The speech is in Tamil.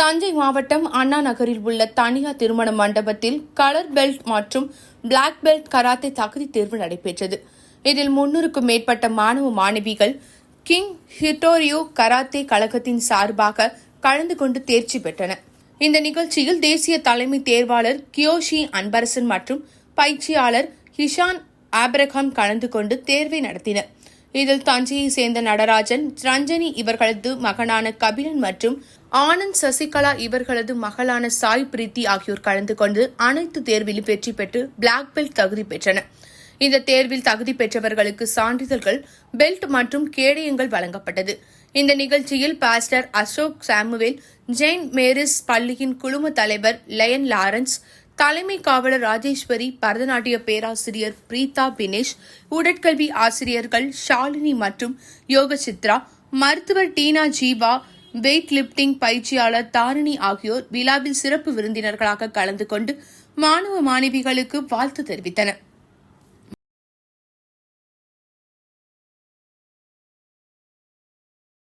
தஞ்சை மாவட்டம் அண்ணா நகரில் உள்ள தனியார் திருமண மண்டபத்தில் கலர் பெல்ட் மற்றும் பிளாக் பெல்ட் கராத்தே தகுதி தேர்வு நடைபெற்றது. இதில் 300க்கும் மேற்பட்ட மாணவ மாணவிகள் கிங் ஹிட்டோரியோ கராத்தே கழகத்தின் சார்பாக கலந்து கொண்டு தேர்ச்சி பெற்றனர். இந்த நிகழ்ச்சியில் தேசிய தலைமை தேர்வாளர் கியோஷி அன்பரசன் மற்றும் பயிற்சியாளர் ஹிஷான் ஆப்ரஹாம் கலந்து கொண்டு தேர்வை நடத்தினர். இதில் தஞ்சையை சேர்ந்த நடராஜன், ரஞ்சனி இவர்களது மகனான கபிலன் மற்றும் ஆனந்த் சசிகலா இவர்களது மகளான சாய் பிரீத்தி ஆகியோர் கலந்து கொண்டு அனைத்து தேர்விலும் வெற்றி பெற்று பிளாக் பெல்ட் தகுதி பெற்றனர். இந்த தேர்வில் தகுதி பெற்றவர்களுக்கு சான்றிதழ்கள், பெல்ட் மற்றும் கேடயங்கள் வழங்கப்பட்டது. இந்த நிகழ்ச்சியில் பாஸ்டர் அசோக் சாமுவேல், ஜெயின் மேரிஸ் பள்ளியின் குழும தலைவர் லயன் லாரன்ஸ், தலைமை காவலர் ராஜேஸ்வரி, பரதநாட்டிய பேராசிரியர் பிரீதா பினேஷ், உடற்கல்வி ஆசிரியர்கள் ஷாலினி மற்றும் யோக சித்ரா, மருத்துவர் டீனா ஜீவா, வெயிட் லிப்டிங் பயிற்சியாளர் தாரிணி ஆகியோர் விழாவில் சிறப்பு விருந்தினர்களாக கலந்து கொண்டு மாணவ மாணவிகளுக்கு வாழ்த்து தெரிவித்தனர்.